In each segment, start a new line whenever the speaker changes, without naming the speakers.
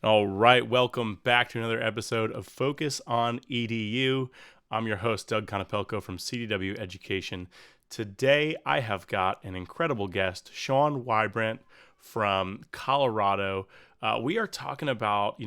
All right, welcome back to another episode of Focus on EDU. I'm your host, Doug Konopelko from CDW Education. Today, I have got an incredible guest, Sean Wybrant from Colorado. We are talking about,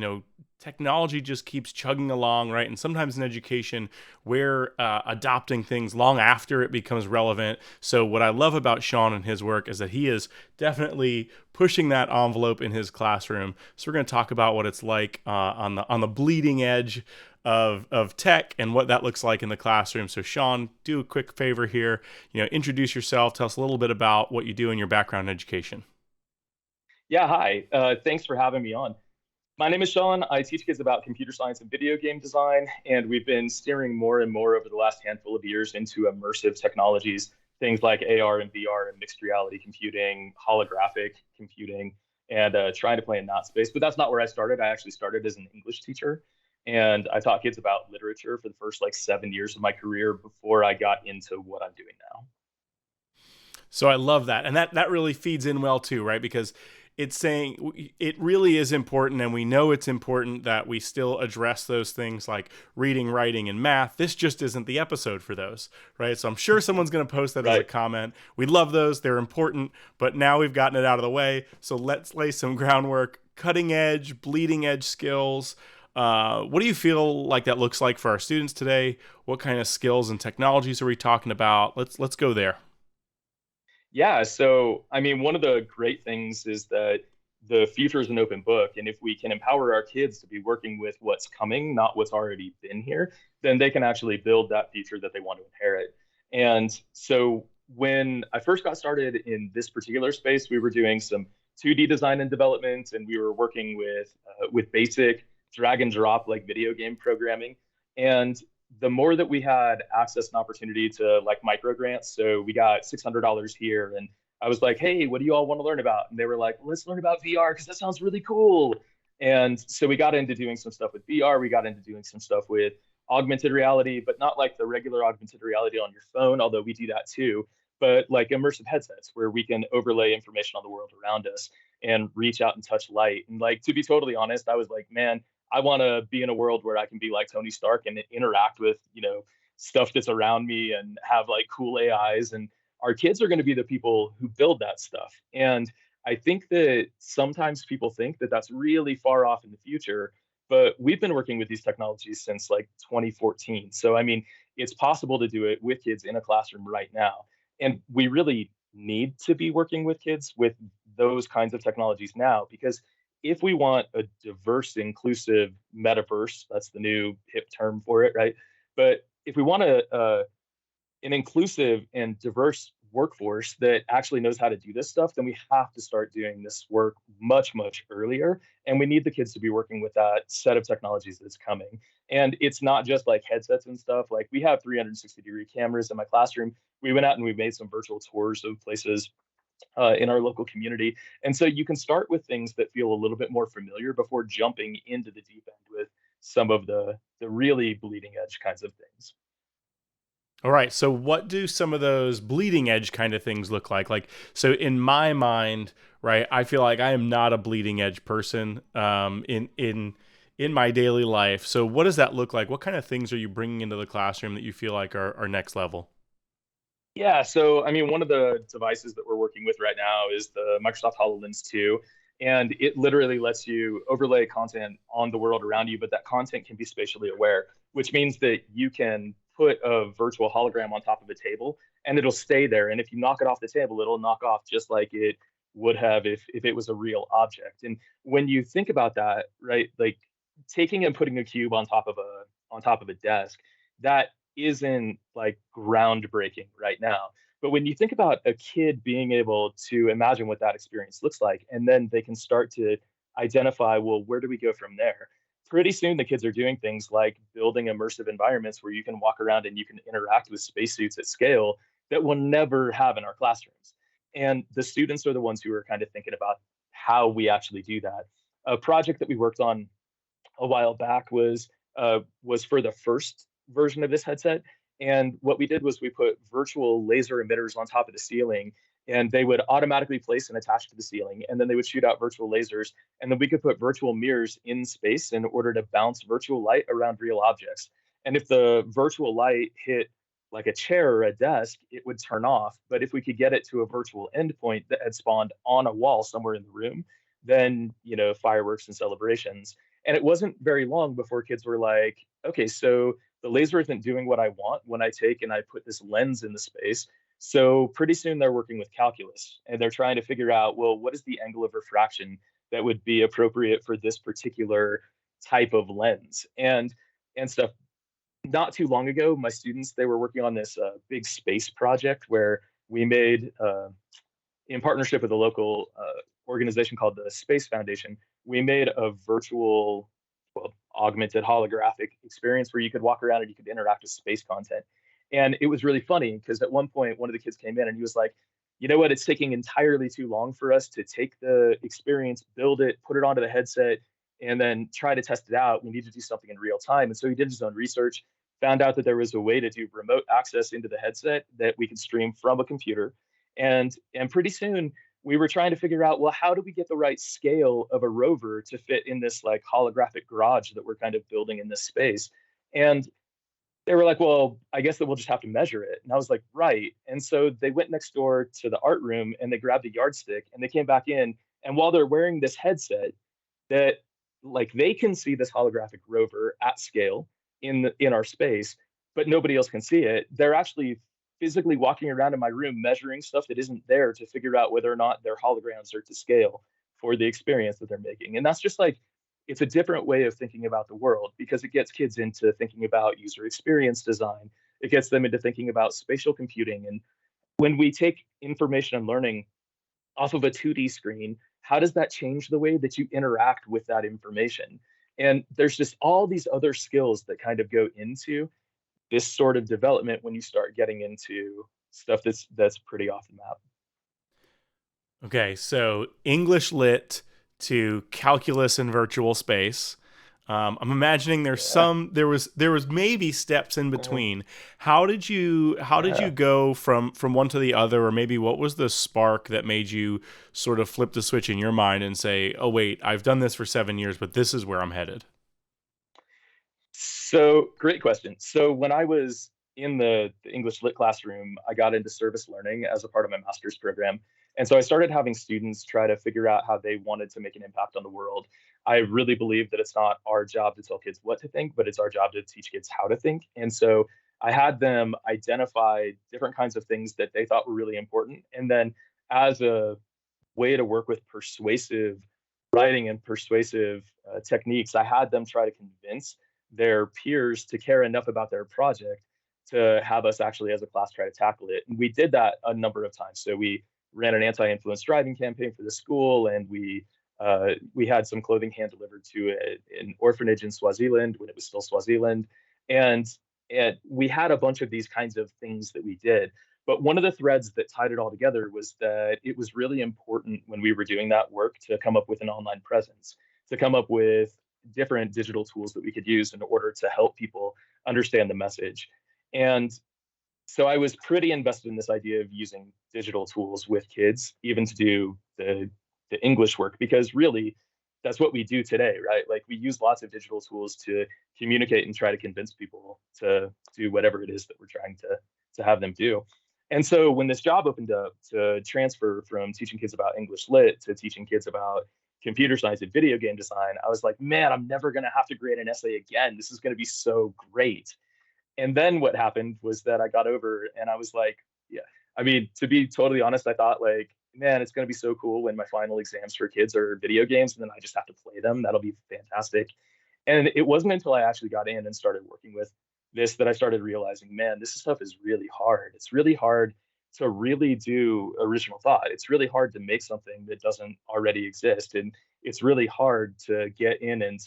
technology just keeps chugging along, right? And sometimes in education, we're adopting things long after it becomes relevant. So, what I love about Sean and his work is that he is definitely pushing that envelope in his classroom. So, we're going to talk about what it's like on the bleeding edge of tech and what that looks like in the classroom. So, Sean, do a quick favor here. Introduce yourself. Tell us a little bit about what you do in your background in education.
Yeah, hi. Thanks for having me on. My name is Sean. I teach kids about computer science and video game design, and we've been steering more and more over the last handful of years into immersive technologies, things like AR and VR and mixed reality computing, holographic computing, and trying to play in that space. But that's not where I started. I actually started as an English teacher, and I taught kids about literature for the first like 7 years of my career before I got into what I'm doing now.
So I love that. And that really feeds in well too, right? Because it's saying it really is important, and we know it's important that we still address those things like reading, writing, and math. This just isn't the episode for those, right? So I'm sure someone's going to post that as a
Right.
comment. We love those, they're important, but now we've gotten it out of the way. So let's lay some groundwork, cutting edge, bleeding edge skills. What do you feel like that looks like for our students today? What kind of skills and technologies are we talking about? Let's go there.
Yeah, so I mean, one of the great things is that the future is an open book, and if we can empower our kids to be working with what's coming, not what's already been here, then they can actually build that future that they want to inherit. And so when I first got started in this particular space, we were doing some 2D design and development, and we were working with basic drag and drop like video game programming. And the more that we had access and opportunity to like micro grants, so we got $600 here, and I was like, "Hey, what do you all want to learn about?" And they were like, "Let's learn about VR because that sounds really cool." And so we got into doing some stuff with VR. We got into doing some stuff with augmented reality, but not like the regular augmented reality on your phone, although we do that too, but like immersive headsets where we can overlay information on the world around us and reach out and touch light. And like to be totally honest, I was like, man, I want to be in a world where I can be like Tony Stark and interact with, stuff that's around me and have like cool AIs. And our kids are going to be the people who build that stuff. And I think that sometimes people think that that's really far off in the future, but we've been working with these technologies since like 2014. So, I mean, it's possible to do it with kids in a classroom right now. And we really need to be working with kids with those kinds of technologies now because if we want a diverse, inclusive metaverse, that's the new hip term for it, right? But if we want an inclusive and diverse workforce that actually knows how to do this stuff, then we have to start doing this work much, much earlier. And we need the kids to be working with that set of technologies that's coming. And it's not just like headsets and stuff. Like we have 360-degree cameras in my classroom. We went out and we made some virtual tours of places in our local community. And so you can start with things that feel a little bit more familiar before jumping into the deep end with some of the really bleeding edge kinds of things.
All right. So, what do some of those bleeding edge kind of things look like? Like, so in my mind, right, I feel like I am not a bleeding edge person in my daily life. So, what does that look like? What kind of things are you bringing into the classroom that you feel like are next level?
Yeah, so I mean, one of the devices that we're working with right now is the Microsoft HoloLens 2, and it literally lets you overlay content on the world around you, but that content can be spatially aware, which means that you can put a virtual hologram on top of a table and it'll stay there. And if you knock it off the table, it'll knock off just like it would have if it was a real object. And when you think about that, right, like taking and putting a cube on top of a desk, that isn't like groundbreaking right now. But when you think about a kid being able to imagine what that experience looks like, and then they can start to identify, well, where do we go from there? Pretty soon, the kids are doing things like building immersive environments where you can walk around and you can interact with spacesuits at scale that we'll never have in our classrooms. And the students are the ones who are kind of thinking about how we actually do that. A project that we worked on a while back was for the first version of this headset. And what we did was we put virtual laser emitters on top of the ceiling, and they would automatically place and attach to the ceiling, and then they would shoot out virtual lasers, and then we could put virtual mirrors in space in order to bounce virtual light around real objects. And if the virtual light hit like a chair or a desk, it would turn off. But if we could get it to a virtual endpoint that had spawned on a wall somewhere in the room, then, fireworks and celebrations. And it wasn't very long before kids were like, okay, so the laser isn't doing what I want when I take and I put this lens in the space. So pretty soon they're working with calculus and they're trying to figure out, well, what is the angle of refraction that would be appropriate for this particular type of lens and stuff. Not too long ago, my students, they were working on this big space project where we made in partnership with a local organization called the Space Foundation, we made a virtual, well, augmented holographic experience where you could walk around and you could interact with space content. And it was really funny because at one point, one of the kids came in and he was like, you know what, it's taking entirely too long for us to take the experience, build it, put it onto the headset, and then try to test it out. We need to do something in real time. And so he did his own research, found out that there was a way to do remote access into the headset that we could stream from a computer. And pretty soon we were trying to figure out, well, how do we get the right scale of a rover to fit in this like holographic garage that we're kind of building in this space? And they were like, well, I guess that we'll just have to measure it. And I was like, right. And so they went next door to the art room and they grabbed a yardstick and they came back in. And while they're wearing this headset, that like they can see this holographic rover at scale in our space, but nobody else can see it. They're actually physically walking around in my room measuring stuff that isn't there to figure out whether or not their holograms are to scale for the experience that they're making. And that's just like it's a different way of thinking about the world because it gets kids into thinking about user experience design. It gets them into thinking about spatial computing. And when we take information and learning off of a 2D screen, how does that change the way that you interact with that information? And there's just all these other skills that kind of go into this sort of development when you start getting into stuff that's pretty off the map.
Okay, so English lit to calculus and virtual space. I'm imagining
Yeah.
there was maybe steps in
Mhm.
between. How did you
Yeah.
go from one to the other, or maybe what was the spark that made you sort of flip the switch in your mind and say, oh wait, I've done this for 7 years, but this is where I'm headed?
So great question. So when I was in the English lit classroom, I got into service learning as a part of my master's program. And so I started having students try to figure out how they wanted to make an impact on the world. I really believe that it's not our job to tell kids what to think, but it's our job to teach kids how to think. And so I had them identify different kinds of things that they thought were really important. And then as a way to work with persuasive writing and persuasive techniques, I had them try to convince their peers to care enough about their project to have us actually as a class try to tackle it. And we did that a number of times. So we ran an anti-influence driving campaign for the school, and we had some clothing hand delivered to an orphanage in Swaziland when it was still Swaziland, and and we had a bunch of these kinds of things that we did. But one of the threads that tied it all together was that it was really important when we were doing that work to come up with an online presence, to come up with different digital tools that we could use in order to help people understand the message. And so I was pretty invested in this idea of using digital tools with kids, even to do the English work, because really that's what we do today, right? Like we use lots of digital tools to communicate and try to convince people to do whatever it is that we're trying to have them do. And so when this job opened up to transfer from teaching kids about English lit to teaching kids about computer science and video game design, I was like, man, I'm never going to have to grade an essay again. This is going to be so great. And then what happened was that I got over and I was like, yeah, I mean, to be totally honest, I thought like, man, it's going to be so cool when my final exams for kids are video games and then I just have to play them. That'll be fantastic. And it wasn't until I actually got in and started working with this that I started realizing, man, this stuff is really hard. It's really hard to really do original thought. It's really hard to make something that doesn't already exist. And it's really hard to get in and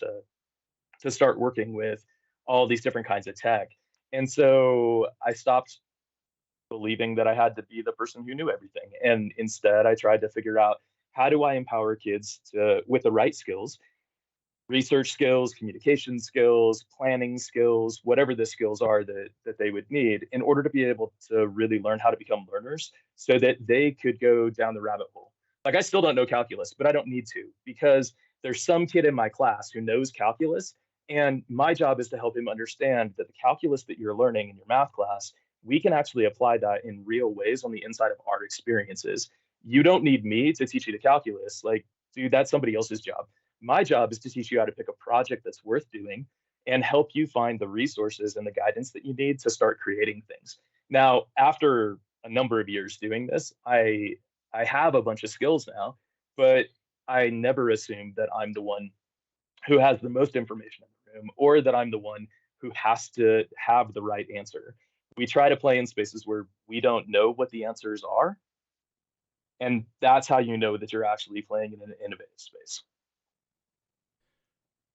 to start working with all these different kinds of tech. And so I stopped believing that I had to be the person who knew everything. And instead, I tried to figure out how do I empower kids to with the right skills research skills, communication skills, planning skills, whatever the skills are that they would need in order to be able to really learn how to become learners so that they could go down the rabbit hole. Like I still don't know calculus, but I don't need to because there's some kid in my class who knows calculus. And my job is to help him understand that the calculus that you're learning in your math class, we can actually apply that in real ways on the inside of our experiences. You don't need me to teach you the calculus. Like, dude, that's somebody else's job. My job is to teach you how to pick a project that's worth doing and help you find the resources and the guidance that you need to start creating things. Now, after a number of years doing this, I have a bunch of skills now, but I never assume that I'm the one who has the most information in the room or that I'm the one who has to have the right answer. We try to play in spaces where we don't know what the answers are, and that's how you know that you're actually playing in an innovative space.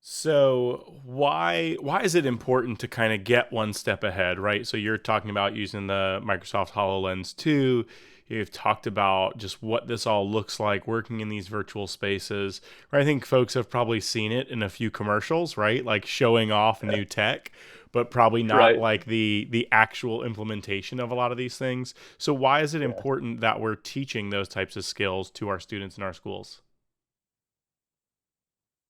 So why is it important to kind of get one step ahead, right? So you're talking about using the Microsoft HoloLens 2. You've talked about just what this all looks like working in these virtual spaces. Right? I think folks have probably seen it in a few commercials, right? Like showing off new tech, but probably not
Right.
like the actual implementation of a lot of these things. So why is it
Yeah.
important that we're teaching those types of skills to our students in our schools?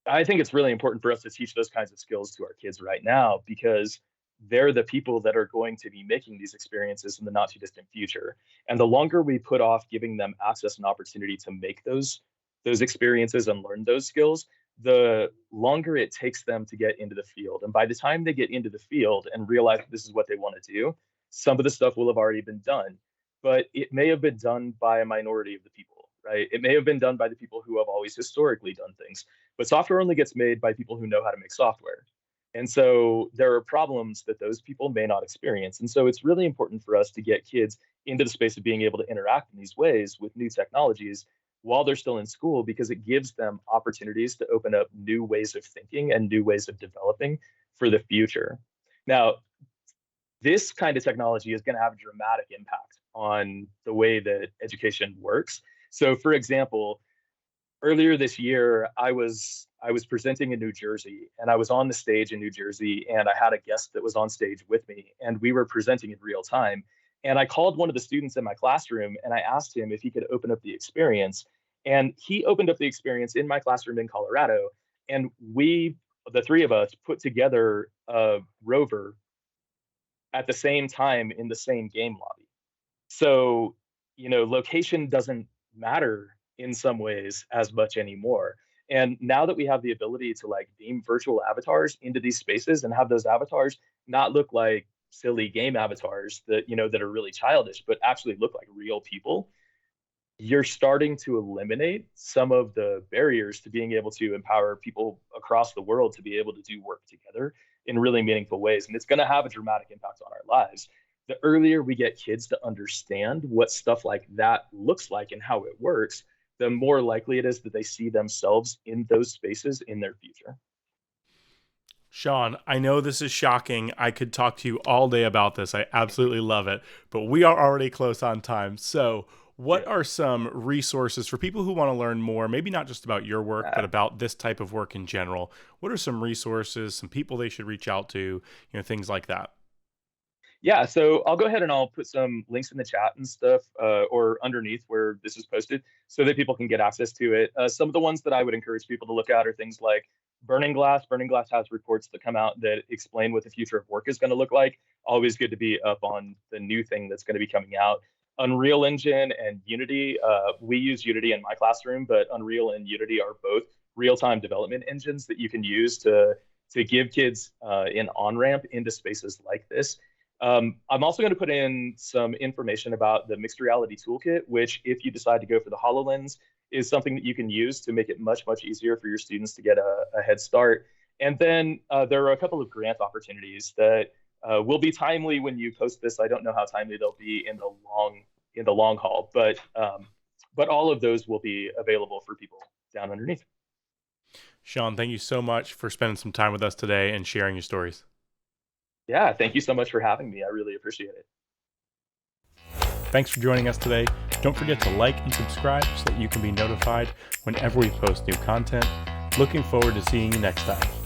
I think it's really important for us to teach those kinds of skills to our kids right now because they're the people that are going to be making these experiences in the not too distant future. And the longer we put off giving them access and opportunity to make those experiences and learn those skills, the longer it takes them to get into the field. And by the time they get into the field and realize that this is what they want to do, some of the stuff will have already been done. But it may have been done by a minority of the people, right? It may have been done by the people who have always historically done things, but software only gets made by people who know how to make software. And so there are problems that those people may not experience. And so it's really important for us to get kids into the space of being able to interact in these ways with new technologies while they're still in school, because it gives them opportunities to open up new ways of thinking and new ways of developing for the future. Now, this kind of technology is going to have a dramatic impact on the way that education works. So, for example, earlier this year, I was presenting in New Jersey, and I was on the stage in New Jersey, and I had a guest that was on stage with me, and we were presenting in real time. And I called one of the students in my classroom, and I asked him if he could open up the experience. And he opened up the experience in my classroom in Colorado, and the three of us, put together a rover at the same time in the same game lobby. So, location doesn't matter in some ways as much anymore. And now that we have the ability to like beam virtual avatars into these spaces and have those avatars not look like silly game avatars that are really childish, but actually look like real people, you're starting to eliminate some of the barriers to being able to empower people across the world to be able to do work together in really meaningful ways. And it's going to have a dramatic impact on our lives. The earlier we get kids to understand what stuff like that looks like and how it works, the more likely it is that they see themselves in those spaces in their future.
Sean, I know this is shocking. I could talk to you all day about this. I absolutely love it, but we are already close on time. So, what
Yeah.
are some resources for people who want to learn more, maybe not just about your work, but about this type of work in general? What are some resources, some people they should reach out to, things like that?
Yeah, so I'll go ahead and I'll put some links in the chat and stuff, or underneath where this is posted, so that people can get access to it. Some of the ones that I would encourage people to look at are things like Burning Glass. Burning Glass has reports that come out that explain what the future of work is going to look like. Always good to be up on the new thing that's going to be coming out. Unreal Engine and Unity. We use Unity in my classroom, but Unreal and Unity are both real-time development engines that you can use to give kids an on-ramp into spaces like this. I'm also going to put in some information about the mixed reality toolkit, which, if you decide to go for the HoloLens, is something that you can use to make it much, much easier for your students to get a head start. And then there are a couple of grant opportunities that will be timely when you post this. I don't know how timely they'll be in the long haul, but all of those will be available for people down underneath.
Sean, thank you so much for spending some time with us today and sharing your stories.
Yeah, thank you so much for having me. I really appreciate it.
Thanks for joining us today. Don't forget to like and subscribe so that you can be notified whenever we post new content. Looking forward to seeing you next time.